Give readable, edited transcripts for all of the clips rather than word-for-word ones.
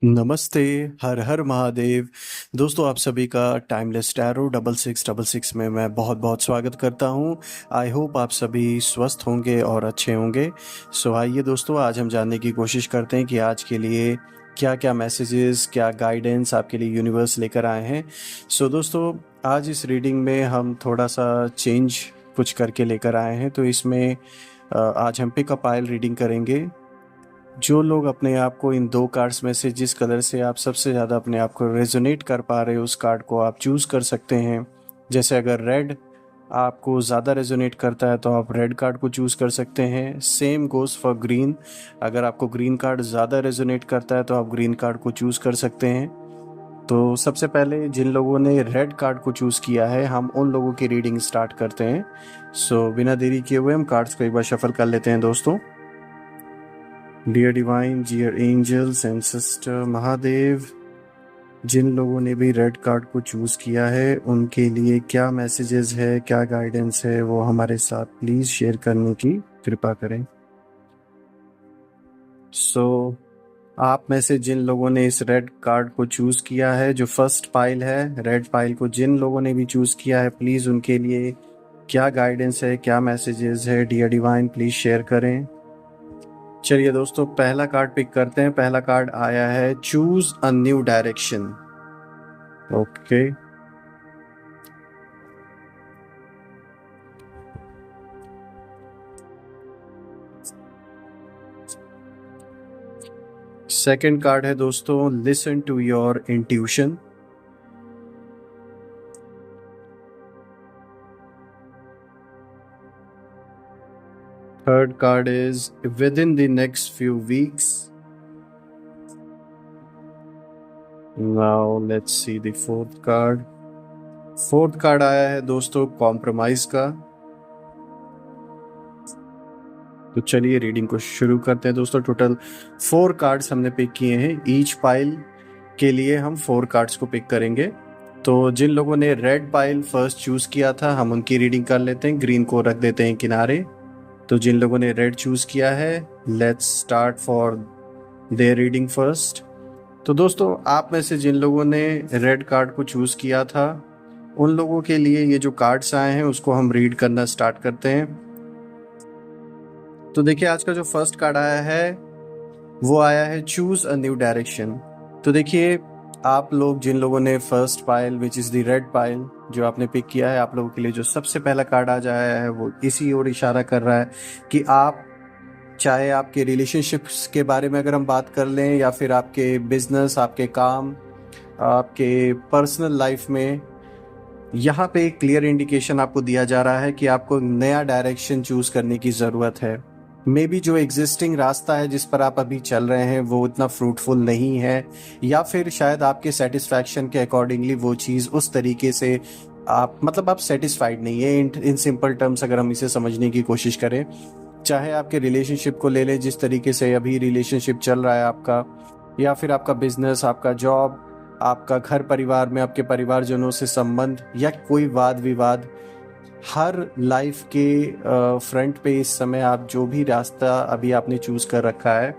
नमस्ते। हर हर महादेव। दोस्तों, आप सभी का टाइमलेस टैरो 6666 में मैं बहुत बहुत स्वागत करता हूं। आई होप आप सभी स्वस्थ होंगे और अच्छे होंगे। सो आइए दोस्तों, आज हम जानने की कोशिश करते हैं कि आज के लिए क्या क्या मैसेजेस, क्या गाइडेंस आपके लिए यूनिवर्स लेकर आए हैं। सो दोस्तों, आज इस रीडिंग में हम थोड़ा सा चेंज कुछ करके लेकर आए हैं। तो इसमें आज हम पिक अ पाइल रीडिंग करेंगे। जो लोग अपने आप को इन दो कार्ड्स में से जिस कलर से आप सबसे ज़्यादा अपने आप को रेजोनेट कर पा रहे हो, उस कार्ड को आप चूज़ कर सकते हैं। जैसे अगर रेड आपको ज़्यादा रेजोनेट करता है तो आप रेड कार्ड को चूज़ कर सकते हैं। Same goes for green. अगर आपको ग्रीन कार्ड ज़्यादा रेजोनेट करता है तो आप ग्रीन कार्ड को चूज़ कर सकते हैं। तो सबसे पहले जिन लोगों ने रेड कार्ड को चूज़ किया है, हम उन लोगों की रीडिंग स्टार्ट करते हैं। सो बिना देरी किए हुए हम कार्ड्स को एक बार शफल कर लेते हैं दोस्तों। Dear divine, dear angels and sister Mahadev, जिन लोगों ने भी रेड कार्ड को चूज़ किया है उनके लिए क्या मैसेजेस है, क्या गाइडेंस है, वो हमारे साथ प्लीज़ शेयर करने की कृपा करें। सो आप में से जिन लोगों ने इस रेड कार्ड को चूज़ किया है, जो फर्स्ट पाइल है, रेड पाइल को जिन लोगों ने भी चूज़ किया है, प्लीज़ उनके लिए क्या गाइडेंस है, क्या मैसेजेस है, डियर डिवाइन प्लीज़ शेयर करें। चलिए दोस्तों, पहला कार्ड पिक करते हैं। पहला कार्ड आया है choose a new direction. Okay, second card है दोस्तों listen to your intuition. Third card is within the next few weeks. Now let's see the fourth card. Fourth card आया है दोस्तों कॉम्प्रोमाइज का। तो चलिए रीडिंग को शुरू करते हैं दोस्तों। टोटल 4 कार्ड्स हमने पिक किए हैं। ईच पाइल के लिए हम 4 कार्ड्स को पिक करेंगे। तो जिन लोगों ने रेड पाइल फर्स्ट चूज किया था, हम उनकी रीडिंग कर लेते हैं। ग्रीन को रख देते हैं किनारे। तो जिन लोगों ने रेड चूज किया है, let's start for their reading first. तो दोस्तों, आप में से जिन लोगों ने रेड कार्ड को चूज किया था, उन लोगों के लिए ये जो कार्ड्स आए हैं उसको हम रीड करना स्टार्ट करते हैं। तो देखिए, आज का जो फर्स्ट कार्ड आया है वो आया है चूज अ न्यू डायरेक्शन। तो देखिए, आप लोग जिन लोगों ने first pile which is the red pile जो आपने पिक किया है, आप लोगों के लिए जो सबसे पहला कार्ड आ जाया है वो इसी ओर इशारा कर रहा है कि आप, चाहे आपके रिलेशनशिप्स के बारे में अगर हम बात कर लें, या फिर आपके बिजनेस, आपके काम, आपके पर्सनल लाइफ में, यहाँ पे एक क्लियर इंडिकेशन आपको दिया जा रहा है कि आपको नया डायरेक्शन चूज करने की ज़रूरत है। मे बी जो एग्जिस्टिंग रास्ता है जिस पर आप अभी चल रहे हैं वो इतना फ्रूटफुल नहीं है, या फिर शायद आपके सेटिस्फैक्शन के अकॉर्डिंगली वो चीज़ उस तरीके से आप, मतलब आप सेटिस्फाइड नहीं है। इन सिंपल टर्म्स अगर हम इसे समझने की कोशिश करें, चाहे आपके रिलेशनशिप को ले लें, जिस तरीके से अभी रिलेशनशिप चल रहा है आपका, या फिर आपका बिजनेस, आपका जॉब, आपका घर परिवार में आपके परिवारजनों से संबंध, या कोई वाद विवाद, हर लाइफ के फ्रंट पे इस समय आप जो भी रास्ता अभी आपने चूज कर रखा है,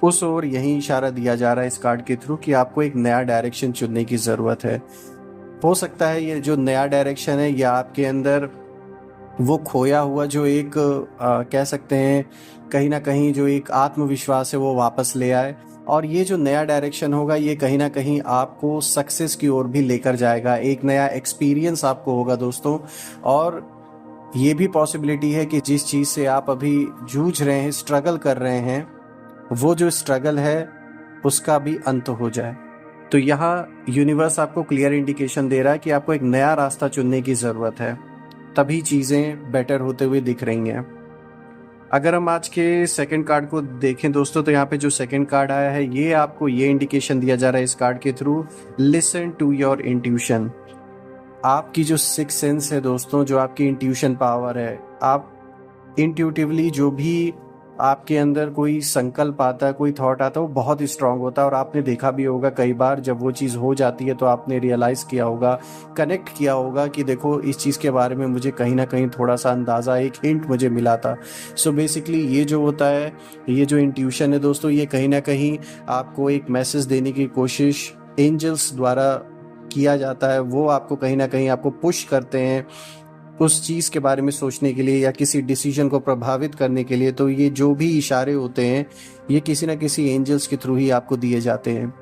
उस ओर यही इशारा दिया जा रहा है इस कार्ड के थ्रू कि आपको एक नया डायरेक्शन चुनने की ज़रूरत है। हो सकता है ये जो नया डायरेक्शन है, या आपके अंदर वो खोया हुआ जो एक कह सकते हैं कहीं ना कहीं जो एक आत्मविश्वास है वो वापस ले आए। और ये जो नया डायरेक्शन होगा, ये कहीं ना कहीं आपको सक्सेस की ओर भी लेकर जाएगा। एक नया एक्सपीरियंस आपको होगा दोस्तों। और ये भी पॉसिबिलिटी है कि जिस चीज़ से आप अभी जूझ रहे हैं, स्ट्रगल कर रहे हैं, वो जो स्ट्रगल है उसका भी अंत हो जाए। तो यहाँ यूनिवर्स आपको क्लियर इंडिकेशन दे रहा है कि आपको एक नया रास्ता चुनने की ज़रूरत है, तभी चीज़ें बेटर होते हुए दिख रही हैं। अगर हम आज के सेकंड कार्ड को देखें दोस्तों, तो यहाँ पे जो सेकंड कार्ड आया है, ये आपको ये इंडिकेशन दिया जा रहा है इस कार्ड के through, listen to your intuition. आपकी जो सिक्स सेंस है दोस्तों, जो आपकी इंट्यूशन पावर है, आप इंट्यूटिवली जो भी आपके अंदर कोई संकल्प आता है, कोई थॉट आता है, वो बहुत स्ट्रांग होता है। और आपने देखा भी होगा कई बार जब वो चीज़ हो जाती है तो आपने रियलाइज़ किया होगा, कनेक्ट किया होगा कि देखो इस चीज़ के बारे में मुझे कहीं ना कहीं थोड़ा सा अंदाज़ा, एक हिंट मुझे मिला था। सो बेसिकली ये जो होता है, ये जो इंट्यूशन है दोस्तों, ये कहीं ना कहीं आपको एक मैसेज देने की कोशिश एंजल्स द्वारा किया जाता है। वो आपको कहीं ना कहीं आपको पुश करते हैं उस चीज़ के बारे में सोचने के लिए या किसी डिसीजन को प्रभावित करने के लिए। तो ये जो भी इशारे होते हैं, ये किसी ना किसी एंजल्स के थ्रू ही आपको दिए जाते हैं।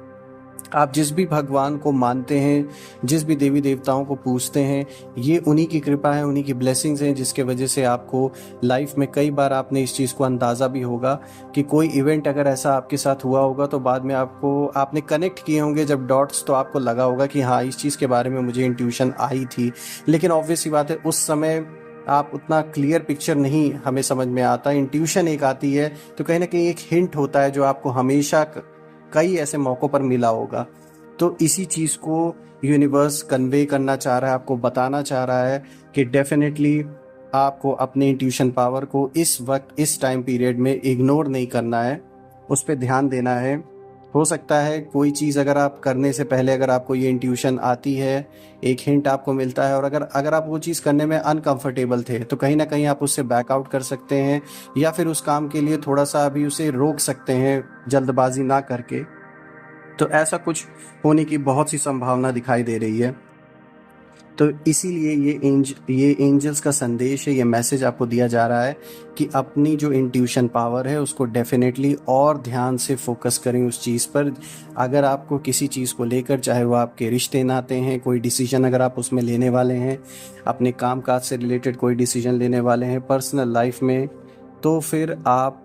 आप जिस भी भगवान को मानते हैं, जिस भी देवी देवताओं को पूजते हैं, ये उन्हीं की कृपा है, उन्हीं की ब्लेसिंग्स हैं, जिसके वजह से आपको लाइफ में कई बार आपने इस चीज़ को अंदाज़ा भी होगा कि कोई इवेंट अगर ऐसा आपके साथ हुआ होगा तो बाद में आपको आपने कनेक्ट किए होंगे जब डॉट्स, तो आपको लगा होगा कि हाँ इस चीज़ के बारे में मुझे इंट्यूशन आई थी। लेकिन ऑब्वियस सी बात है उस समय आप उतना क्लियर पिक्चर नहीं हमें समझ में आता। इंट्यूशन एक आती है तो कहीं ना कहीं एक हिंट होता है जो आपको हमेशा कई ऐसे मौक़ों पर मिला होगा। तो इसी चीज़ को यूनिवर्स कन्वे करना चाह रहा है, आपको बताना चाह रहा है कि डेफिनेटली आपको अपने इंट्यूशन पावर को इस वक्त, इस टाइम पीरियड में इग्नोर नहीं करना है, उस पर ध्यान देना है। हो सकता है कोई चीज़ अगर आप करने से पहले अगर आपको ये इंट्यूशन आती है, एक हिंट आपको मिलता है, और अगर आप वो चीज़ करने में अनकंफर्टेबल थे तो कहीं ना कहीं आप उससे बैकआउट कर सकते हैं या फिर उस काम के लिए थोड़ा सा अभी उसे रोक सकते हैं जल्दबाजी ना करके। तो ऐसा कुछ होने की बहुत सी संभावना दिखाई दे रही है। तो इसीलिए ये एंजल्स का संदेश है, ये मैसेज आपको दिया जा रहा है कि अपनी जो इंट्यूशन पावर है उसको डेफिनेटली और ध्यान से फोकस करें उस चीज़ पर। अगर आपको किसी चीज़ को लेकर, चाहे वो आपके रिश्ते नाते हैं, कोई डिसीजन अगर आप उसमें लेने वाले हैं, अपने काम काज से रिलेटेड कोई डिसीजन लेने वाले हैं पर्सनल लाइफ में, तो फिर आप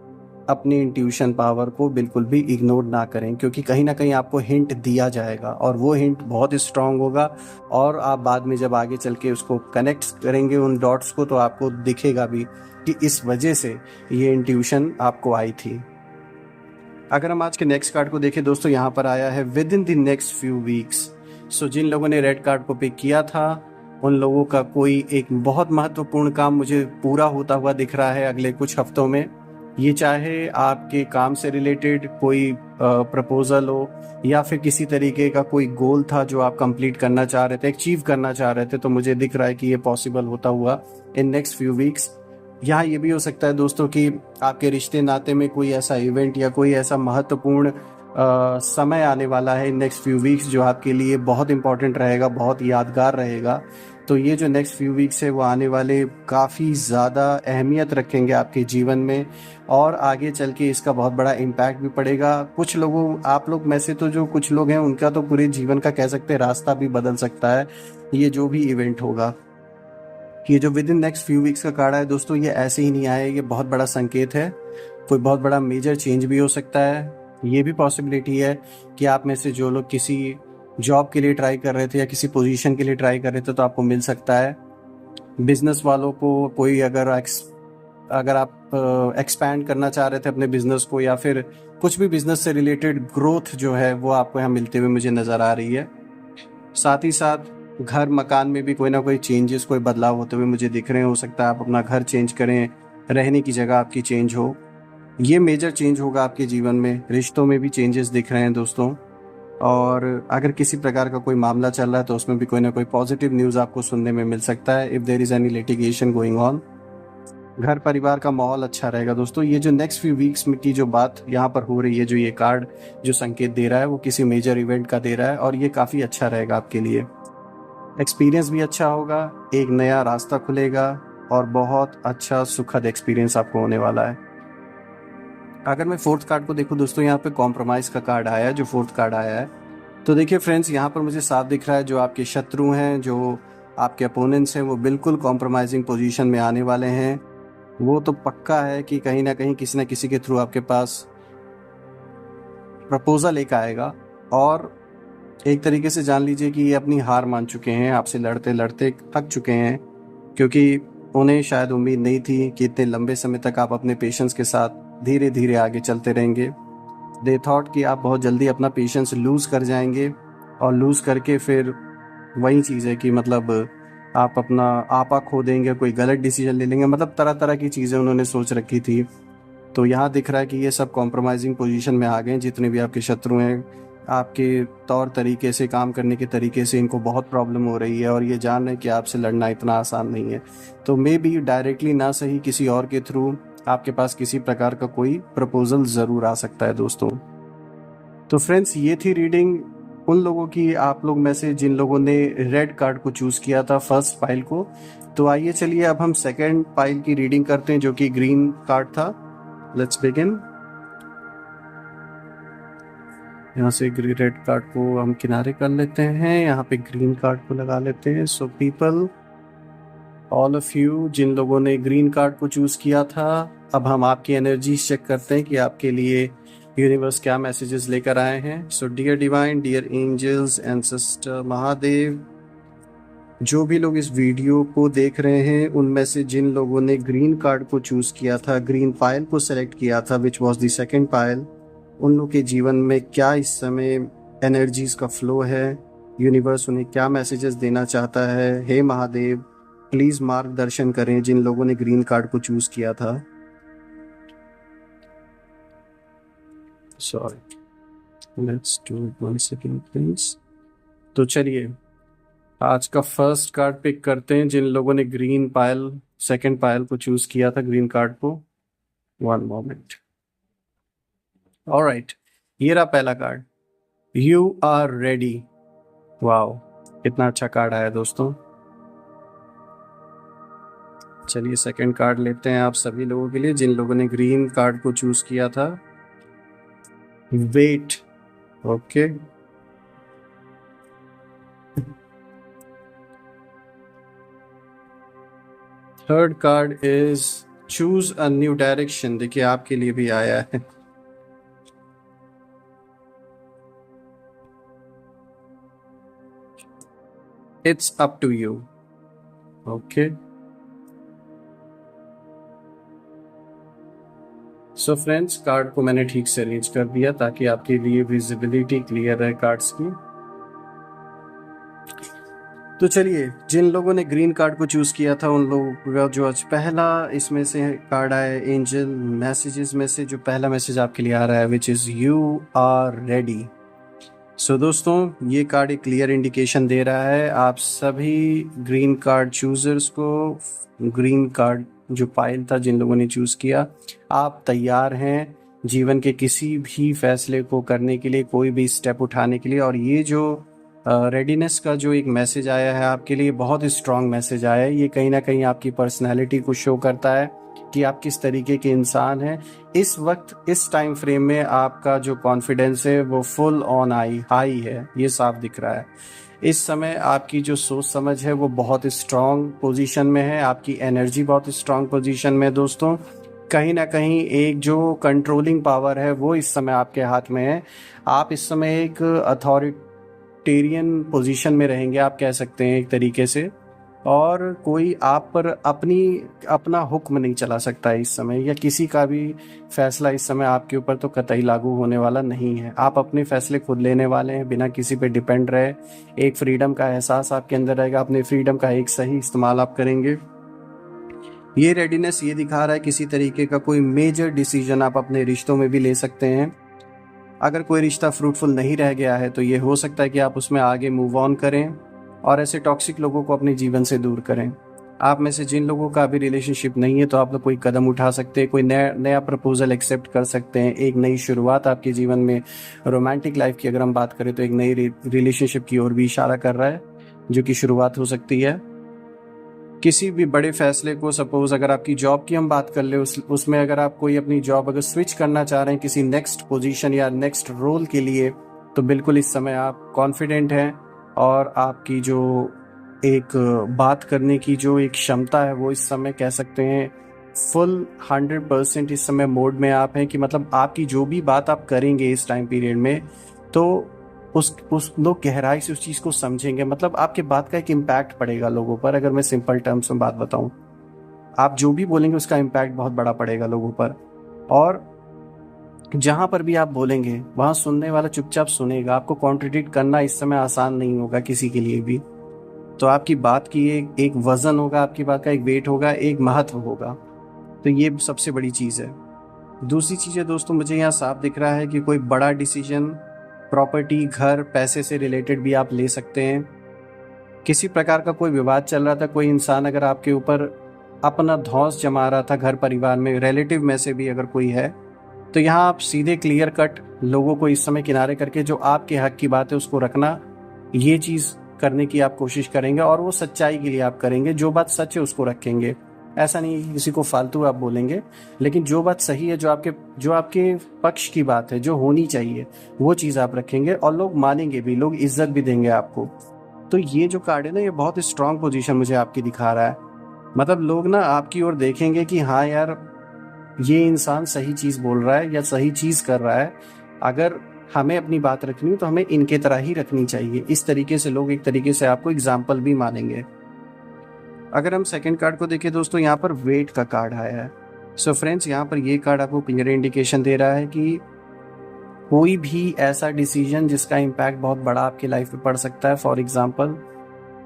अपनी इंट्यूशन पावर को बिल्कुल भी इग्नोर ना करें, क्योंकि कहीं ना कहीं आपको हिंट दिया जाएगा और वो हिंट बहुत स्ट्रांग होगा। और आप बाद में जब आगे चल के उसको कनेक्ट करेंगे उन डॉट्स को, तो आपको दिखेगा भी कि इस वजह से ये इंट्यूशन आपको आई थी। अगर हम आज के नेक्स्ट कार्ड को देखें दोस्तों, यहाँ पर आया है within the next few weeks. So जिन लोगों ने रेड कार्ड को पिक किया था उन लोगों का कोई एक बहुत महत्वपूर्ण काम मुझे पूरा होता हुआ दिख रहा है अगले कुछ हफ्तों में। ये चाहे आपके काम से रिलेटेड कोई प्रपोजल हो या फिर किसी तरीके का कोई गोल था जो आप कंप्लीट करना चाह रहे थे, अचीव करना चाह रहे थे, तो मुझे दिख रहा है कि ये पॉसिबल होता हुआ इन नेक्स्ट फ्यू वीक्स। यहाँ ये भी हो सकता है दोस्तों कि आपके रिश्ते नाते में कोई ऐसा इवेंट या कोई ऐसा महत्वपूर्ण समय आने वाला है इन नेक्स्ट फ्यू वीक्स जो आपके लिए बहुत इंपॉर्टेंट रहेगा, बहुत यादगार रहेगा। तो ये जो नेक्स्ट फ्यू वीक्स है वो आने वाले काफ़ी ज़्यादा अहमियत रखेंगे आपके जीवन में, और आगे चल के इसका बहुत बड़ा इम्पैक्ट भी पड़ेगा। कुछ लोगों, आप लोग में से तो जो कुछ लोग हैं उनका तो पूरे जीवन का कह सकते हैं रास्ता भी बदल सकता है ये जो भी इवेंट होगा। ये जो with in next few weeks का कार्ड है दोस्तों, ये ऐसे ही नहीं आया, ये बहुत बड़ा संकेत है। कोई बहुत बड़ा मेजर चेंज भी हो सकता है। ये भी पॉसिबिलिटी है कि आप में से जो लोग किसी जॉब के लिए ट्राई कर रहे थे या किसी पोजीशन के लिए ट्राई कर रहे थे तो आपको मिल सकता है। बिजनेस वालों को कोई अगर आप एक्सपैंड करना चाह रहे थे अपने बिजनेस को, या फिर कुछ भी बिजनेस से रिलेटेड ग्रोथ जो है वो आपको यहाँ मिलते हुए मुझे नज़र आ रही है। साथ ही साथ घर मकान में भी कोई ना कोई चेंजेस, कोई बदलाव होते हुए मुझे दिख रहे हैं। हो सकता है आप अपना घर चेंज करें, रहने की जगह आपकी चेंज हो, ये मेजर चेंज होगा आपके जीवन में। रिश्तों में भी चेंजेस दिख रहे हैं दोस्तों, और अगर किसी प्रकार का कोई मामला चल रहा है तो उसमें भी कोई ना कोई पॉजिटिव न्यूज़ आपको सुनने में मिल सकता है। If there is any litigation going on, घर परिवार का माहौल अच्छा रहेगा दोस्तों। ये जो नेक्स्ट फ्यू वीक्स में की जो बात यहाँ पर हो रही है, जो ये कार्ड जो संकेत दे रहा है वो किसी मेजर इवेंट का दे रहा है, और ये काफ़ी अच्छा रहेगा आपके लिए। एक्सपीरियंस भी अच्छा होगा, एक नया रास्ता खुलेगा और बहुत अच्छा सुखद एक्सपीरियंस आपको होने वाला है। अगर मैं फोर्थ कार्ड को देखूं दोस्तों, यहाँ पे कॉम्प्रोमाइज का कार्ड आया है, जो फोर्थ कार्ड आया है। तो देखिए फ्रेंड्स, यहाँ पर मुझे साफ दिख रहा है जो आपके शत्रु हैं, जो आपके अपोनेंट्स हैं, वो बिल्कुल कॉम्प्रोमाइजिंग पोजीशन में आने वाले हैं। वो तो पक्का है कि कहीं ना कहीं किसी न किसी के थ्रू आपके पास प्रपोजल एक आएगा, और एक तरीके से जान लीजिए कि ये अपनी हार मान चुके हैं, आपसे लड़ते लड़ते थक चुके हैं, क्योंकि उन्हें शायद उम्मीद नहीं थी कि इतने लंबे समय तक आप अपने पेशेंस के साथ धीरे धीरे आगे चलते रहेंगे। दे थॉट कि आप बहुत जल्दी अपना पेशेंस लूज़ कर जाएंगे, और लूज़ करके फिर वही चीज़ है कि मतलब आप अपना आपा खो देंगे, कोई गलत डिसीजन ले लेंगे, मतलब तरह तरह की चीज़ें उन्होंने सोच रखी थी। तो यहाँ दिख रहा है कि ये सब कॉम्प्रोमाइजिंग पोजीशन में आ गए हैं। जितने भी आपके शत्रु हैं, आपके तौर तरीके से, काम करने के तरीके से इनको बहुत प्रॉब्लम हो रही है और ये जान रहे हैं कि आपसे लड़ना इतना आसान नहीं है। तो मे बी डायरेक्टली ना सही किसी और के थ्रू आपके पास किसी प्रकार का कोई प्रपोजल ज़रूर आ सकता है दोस्तों। तो फ्रेंड्स, ये थी रीडिंग उन लोगों की, आप लोग में से जिन लोगों ने रेड कार्ड को चूज किया था फर्स्ट पाइल को। तो आइए चलिए अब हम सेकेंड पाइल की रीडिंग करते हैं, जो कि ग्रीन कार्ड था। Let's begin. यहाँ से रेड कार्ड को हम किनारे कर लेते हैं, यहाँ पे ग्रीन कार्ड को लगा लेते हैं। So people, all of you जिन लोगों ने ग्रीन कार्ड को चूज किया था, अब हम आपकी एनर्जी चेक करते हैं कि आपके लिए यूनिवर्स क्या मैसेजेस लेकर आए हैं। So dear divine, dear angels, ancestor Mahadev, जो भी लोग इस वीडियो को देख रहे हैं उनमें से जिन लोगों ने ग्रीन कार्ड को चूज किया था, ग्रीन पाइल को सेलेक्ट किया था, which was the second pile, उन लोग के जीवन में क्या इस समय एनर्जीज का फ्लो है, यूनिवर्स उन्हें क्या मैसेजेस देना चाहता है। हे महादेव, प्लीज मार्गदर्शन करें जिन लोगों ने ग्रीन कार्ड को चूज किया था। Sorry, let's do it one second please. तो चलिए आज का फर्स्ट कार्ड पिक करते हैं जिन लोगों ने ग्रीन पाइल, सेकेंड पाइल को चूज किया था, ग्रीन कार्ड को। One moment. ऑलराइट, ये रहा पहला card, you are ready. Wow, कितना अच्छा कार्ड आया दोस्तों। चलिए सेकंड कार्ड लेते हैं आप सभी लोगों के लिए जिन लोगों ने ग्रीन कार्ड को चूज किया था। Wait. Okay, third card is choose a new direction. देखिए आपके लिए भी आया है। It's up to you. Okay, so friends, card को मैंने ठीक से अरेंज कर दिया ताकि आपके लिए विजिबिलिटी क्लियर रहे कार्ड्स की। तो चलिए, जिन लोगों ने ग्रीन कार्ड को चूज किया था उन लोगों का जो आज पहला इसमें से कार्ड आया, एंजल मैसेजेस में से जो पहला मैसेज आपके लिए आ रहा है, which is you are ready. So दोस्तों, ये कार्ड एक क्लियर इंडिकेशन दे रहा है आप सभी ग्रीन कार्ड चूजर्स को, ग्रीन कार्ड जो पाइल था जिन लोगों ने चूज किया, आप तैयार हैं जीवन के किसी भी फैसले को करने के लिए, कोई भी स्टेप उठाने के लिए। और ये जो रेडीनेस का जो एक मैसेज आया है आपके लिए, बहुत ही स्ट्रांग मैसेज आया है। ये कहीं ना कहीं आपकी पर्सनैलिटी को शो करता है कि आप किस तरीके के इंसान हैं। इस वक्त, इस टाइम फ्रेम में आपका जो कॉन्फिडेंस है वो फुल ऑन हाई है, ये साफ दिख रहा है। इस समय आपकी जो सोच समझ है वो बहुत स्ट्रांग पोजीशन में है, आपकी एनर्जी बहुत स्ट्रांग पोजीशन में है दोस्तों। कहीं ना कहीं एक जो कंट्रोलिंग पावर है वो इस समय आपके हाथ में है। आप इस समय एक अथॉरिटेरियन पोजीशन में रहेंगे, आप कह सकते हैं एक तरीके से, और कोई आप पर अपना हुक्म नहीं चला सकता है इस समय, या किसी का भी फैसला इस समय आपके ऊपर तो कतई लागू होने वाला नहीं है। आप अपने फैसले खुद लेने वाले हैं, बिना किसी पे डिपेंड रहे। एक फ्रीडम का एहसास आपके अंदर रहेगा, अपने फ्रीडम का एक सही इस्तेमाल आप करेंगे। ये रेडीनेस ये दिखा रहा है किसी तरीके का कोई मेजर डिसीजन आप अपने रिश्तों में भी ले सकते हैं। अगर कोई रिश्ता फ्रूटफुल नहीं रह गया है तो ये हो सकता है कि आप उसमें आगे मूव ऑन करें और ऐसे टॉक्सिक लोगों को अपने जीवन से दूर करें। आप में से जिन लोगों का अभी रिलेशनशिप नहीं है तो आप लोग कोई कदम उठा सकते हैं, कोई नया प्रपोजल एक्सेप्ट कर सकते हैं। एक नई शुरुआत आपके जीवन में, रोमांटिक लाइफ की अगर हम बात करें तो एक नई रिलेशनशिप की ओर भी इशारा कर रहा है, जो कि शुरुआत हो सकती है। किसी भी बड़े फैसले को, सपोज अगर आपकी जॉब की हम बात कर ले, उसमें अगर आप कोई अपनी जॉब अगर स्विच करना चाह रहे हैं किसी नेक्स्ट पोजीशन या नेक्स्ट रोल के लिए, तो बिल्कुल इस समय आप कॉन्फिडेंट हैं और आपकी जो एक बात करने की जो एक क्षमता है वो इस समय कह सकते हैं फुल 100% इस समय मोड में आप हैं, कि मतलब आपकी जो भी बात आप करेंगे इस टाइम पीरियड में तो उस लोग गहराई से उस चीज़ को समझेंगे। मतलब आपके बात का एक इम्पैक्ट पड़ेगा लोगों पर। अगर मैं सिंपल टर्म्स में बात बताऊं, आप जो भी बोलेंगे उसका इम्पैक्ट बहुत बड़ा पड़ेगा लोगों पर, और जहां पर भी आप बोलेंगे वहां सुनने वाला चुपचाप सुनेगा। आपको कॉन्ट्रडिक्ट करना इस समय आसान नहीं होगा किसी के लिए भी। तो आपकी बात की एक वजन होगा, आपकी बात का एक वेट होगा, एक महत्व होगा। तो ये सबसे बड़ी चीज़ है। दूसरी चीज़ दोस्तों, मुझे यहाँ साफ दिख रहा है कि कोई बड़ा डिसीजन प्रॉपर्टी, घर, पैसे से रिलेटेड भी आप ले सकते हैं। किसी प्रकार का कोई विवाद चल रहा था, कोई इंसान अगर आपके ऊपर अपना धौंस जमा रहा था, घर परिवार में, रिलेटिव में से भी अगर कोई है, तो यहाँ आप सीधे क्लियर कट लोगों को इस समय किनारे करके जो आपके हक की बात है उसको रखना, ये चीज़ करने की आप कोशिश करेंगे और वो सच्चाई के लिए आप करेंगे। जो बात सच है उसको रखेंगे, ऐसा नहीं है कि किसी को फालतू आप बोलेंगे, लेकिन जो बात सही है, जो आपके पक्ष की बात है, जो होनी चाहिए, वो चीज़ आप रखेंगे और लोग मानेंगे भी, लोग इज्जत भी देंगे आपको। तो ये जो कार्ड है ना, ये बहुत स्ट्रांग पोजीशन मुझे आपकी दिखा रहा है। मतलब लोग ना आपकी ओर देखेंगे कि हाँ यार, ये इंसान सही चीज़ बोल रहा है या सही चीज़ कर रहा है। अगर हमें अपनी बात रखनी हो तो हमें इनके तरह ही रखनी चाहिए। इस तरीके से लोग एक तरीके से आपको एग्जाम्पल भी मानेंगे। अगर हम सेकंड कार्ड को देखें दोस्तों, यहाँ पर वेट का कार्ड आया है। सो फ्रेंड्स, यहाँ पर ये कार्ड आपको क्लियर इंडिकेशन दे रहा है कि कोई भी ऐसा डिसीजन जिसका इम्पैक्ट बहुत बड़ा आपकी लाइफ में पड़ सकता है। फॉर एग्जांपल,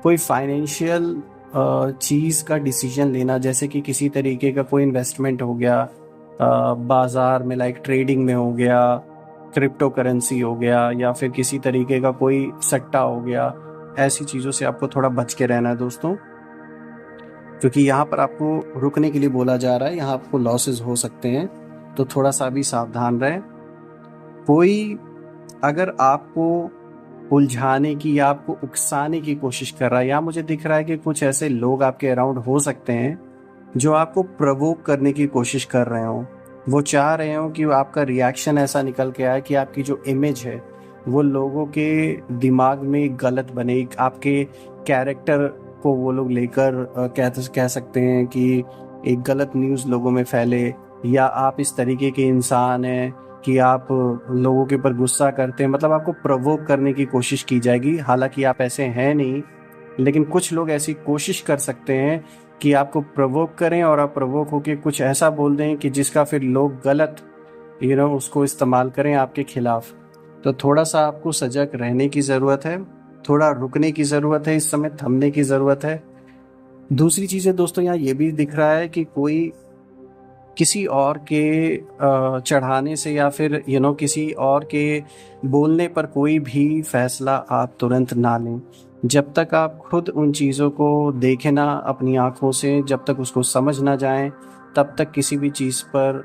कोई फाइनेंशियल चीज़ का डिसीजन लेना, जैसे कि किसी तरीके का कोई इन्वेस्टमेंट हो गया बाजार में, लाइक ट्रेडिंग में हो गया, क्रिप्टो करेंसी हो गया, या फिर किसी तरीके का कोई सट्टा हो गया। ऐसी चीज़ों से आपको थोड़ा बच के रहना है दोस्तों, क्योंकि यहाँ पर आपको रुकने के लिए बोला जा रहा है। यहाँ आपको लॉसेस हो सकते हैं, तो थोड़ा सा भी सावधान रहें। कोई अगर आपको उलझाने की या आपको उकसाने की कोशिश कर रहा है, या मुझे दिख रहा है कि कुछ ऐसे लोग आपके अराउंड हो सकते हैं जो आपको प्रवोक करने की कोशिश कर रहे हो। वो चाह रहे हो कि आपका रिएक्शन ऐसा निकल के आए कि आपकी जो इमेज है वो लोगों के दिमाग में गलत बने, आपके कैरेक्टर को वो लोग लेकर कह सकते हैं कि एक गलत न्यूज़ लोगों में फैले, या आप इस तरीके के इंसान हैं कि आप लोगों के ऊपर गुस्सा करते हैं। मतलब आपको प्रवोक करने की कोशिश की जाएगी, हालांकि आप ऐसे हैं नहीं, लेकिन कुछ लोग ऐसी कोशिश कर सकते हैं कि आपको प्रवोक करें और आप प्रवोक होकर कुछ ऐसा बोल दें कि जिसका फिर लोग गलत उसको इस्तेमाल करें आपके खिलाफ। तो थोड़ा सा आपको सजग रहने की ज़रूरत है, थोड़ा रुकने की ज़रूरत है, इस समय थमने की ज़रूरत है। दूसरी चीज़ें दोस्तों, यहाँ ये भी दिख रहा है कि कोई किसी और के चढ़ाने से या फिर किसी और के बोलने पर कोई भी फैसला आप तुरंत ना लें। जब तक आप खुद उन चीज़ों को देखें ना अपनी आँखों से, जब तक उसको समझ ना जाएं, तब तक किसी भी चीज़ पर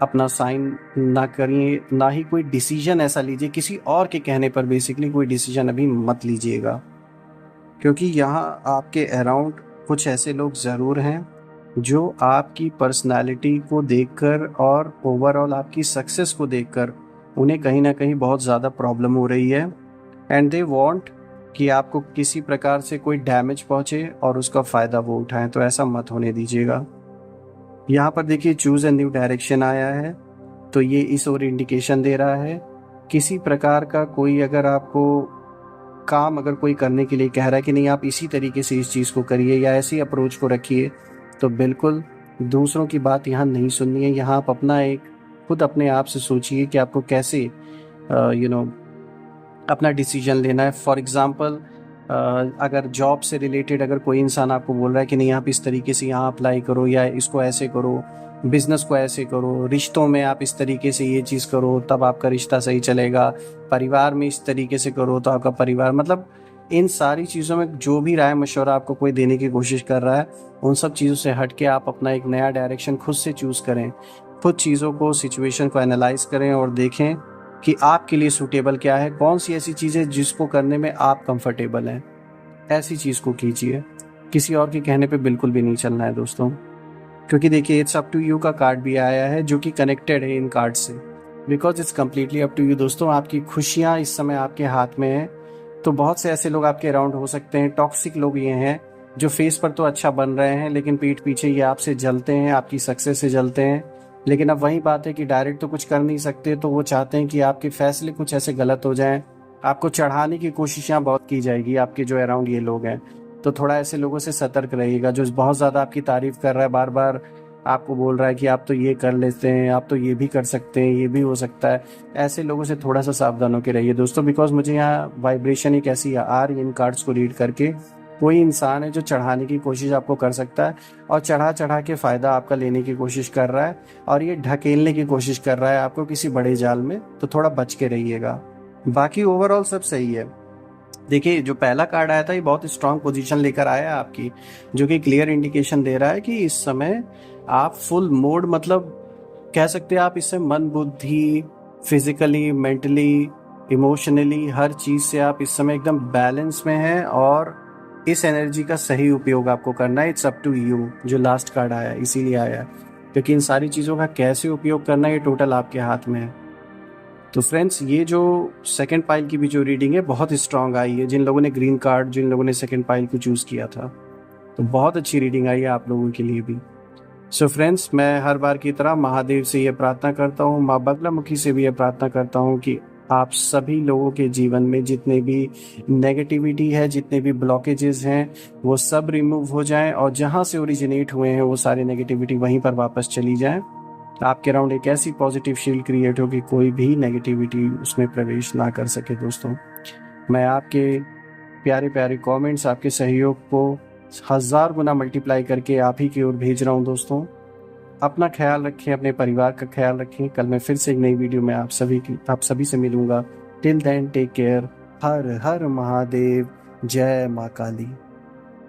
अपना साइन ना करिए, ना ही कोई डिसीजन ऐसा लीजिए किसी और के कहने पर। बेसिकली कोई डिसीजन अभी मत लीजिएगा, क्योंकि यहाँ आपके अराउंड कुछ ऐसे लोग ज़रूर हैं जो आपकी पर्सनालिटी को देखकर और ओवरऑल आपकी सक्सेस को देखकर उन्हें कहीं ना कहीं बहुत ज़्यादा प्रॉब्लम हो रही है, एंड दे वांट कि आपको किसी प्रकार से कोई डैमेज पहुंचे और उसका फ़ायदा वो उठाएं। तो ऐसा मत होने दीजिएगा। यहाँ पर देखिए चूज़ ए न्यू डायरेक्शन आया है, तो ये इस ओर इंडिकेशन दे रहा है किसी प्रकार का कोई अगर आपको काम अगर कोई करने के लिए कह रहा है कि नहीं आप इसी तरीके से इस चीज़ को करिए या ऐसी अप्रोच को रखिए, तो बिल्कुल दूसरों की बात यहाँ नहीं सुननी है। यहाँ आप अपना खुद अपने आप से सोचिए कि आपको कैसे अपना डिसीजन लेना है। फॉर एग्ज़ाम्पल, अगर जॉब से रिलेटेड अगर कोई इंसान आपको बोल रहा है कि नहीं आप इस तरीके से यहाँ अप्लाई करो या इसको ऐसे करो, बिजनेस को ऐसे करो, रिश्तों में आप इस तरीके से ये चीज़ करो तब आपका रिश्ता सही चलेगा, परिवार में इस तरीके से करो तो आपका परिवार, मतलब इन सारी चीज़ों में जो भी राय मशवरा आपको कोई देने की कोशिश कर रहा है, उन सब चीज़ों से हट के आप अपना एक नया डायरेक्शन खुद से चूज़ करें। खुद चीज़ों को, सिचुएशन को एनालाइज करें और देखें कि आपके लिए सूटेबल क्या है, कौन सी ऐसी चीज़ें जिसको करने में आप कंफर्टेबल हैं, ऐसी चीज़ को कीजिए। किसी और के कहने पे बिल्कुल भी नहीं चलना है दोस्तों, क्योंकि देखिए इट्स अप टू यू का कार्ड भी आया है जो कि कनेक्टेड है इन कार्ड से, because it's completely up to you दोस्तों। आपकी खुशियाँ इस समय आपके हाथ में है। तो बहुत से ऐसे लोग आपके अराउंड हो सकते हैं, टॉक्सिक लोग ये हैं जो फेस पर तो अच्छा बन रहे हैं लेकिन पीठ पीछे ये आपसे जलते हैं, आपकी सक्सेस से जलते हैं। लेकिन अब वही बात है कि डायरेक्ट तो कुछ कर नहीं सकते, तो वो चाहते हैं कि आपके फैसले कुछ ऐसे गलत हो जाएं, आपको चढ़ाने की कोशिशें बहुत की जाएगी आपके जो अराउंड ये लोग हैं। तो थोड़ा ऐसे लोगों से सतर्क रहिएगा जो बहुत ज़्यादा आपकी तारीफ कर रहा है, बार बार आपको बोल रहा है कि आप तो ये कर लेते हैं, आप तो ये भी कर सकते हैं, ये भी हो सकता है। ऐसे लोगों से थोड़ा सा सावधान होकर रहिए दोस्तों, बिकॉज मुझे यहाँ वाइब्रेशन एक ऐसी आ रही है इन कार्ड्स को रीड करके कोई इंसान है जो चढ़ाने की कोशिश आपको कर सकता है और चढ़ा चढ़ा के फ़ायदा आपका लेने की कोशिश कर रहा है और ये ढकेलने की कोशिश कर रहा है आपको किसी बड़े जाल में, तो थोड़ा बच के रहिएगा। बाकी ओवरऑल सब सही है। देखिए जो पहला कार्ड आया था ये बहुत स्ट्रांग पोजीशन लेकर आया है आपकी, जो कि क्लियर इंडिकेशन दे रहा है कि इस समय आप फुल मोड, मतलब कह सकते हैं आप इससे मन बुद्धि, फिजिकली, मेंटली, इमोशनली, हर चीज़ से आप इस समय एकदम बैलेंस में हैं और इस एनर्जी का सही उपयोग आपको करना है। It's up to you. जो लास्ट कार्ड आया है इसीलिए आया है, क्योंकि इन सारी चीज़ों का कैसे उपयोग करना है ये टोटल आपके हाथ में है। तो फ्रेंड्स ये जो सेकंड पाइल की भी जो रीडिंग है बहुत स्ट्रांग आई है। जिन लोगों ने ग्रीन कार्ड, जिन लोगों ने सेकंड पाइल को चूज़ किया था, तो बहुत अच्छी रीडिंग आई है आप लोगों के लिए भी। सो फ्रेंड्स, मैं हर बार की तरह महादेव से ये प्रार्थना करता हूँ, माँ बगलामुखी से भी ये प्रार्थना करता हूँ कि आप सभी लोगों के जीवन में जितने भी नेगेटिविटी है, जितने भी ब्लॉकेजेस हैं, वो सब रिमूव हो जाएं और जहाँ से ओरिजिनेट हुए हैं वो सारी नेगेटिविटी वहीं पर वापस चली जाएं। आपके अराउंड एक ऐसी पॉजिटिव शील्ड क्रिएट हो कि कोई भी नेगेटिविटी उसमें प्रवेश ना कर सके। दोस्तों, मैं आपके प्यारे प्यारे कमेंट्स, आपके सहयोग को 1000 गुना मल्टीप्लाई करके आप ही की ओर भेज रहा हूँ। दोस्तों, अपना ख्याल रखें, अपने परिवार का ख्याल रखें। कल मैं फिर से एक नई वीडियो में आप सभी से मिलूंगा। Till then take care. Har Har Mahadev. जय माँ काली।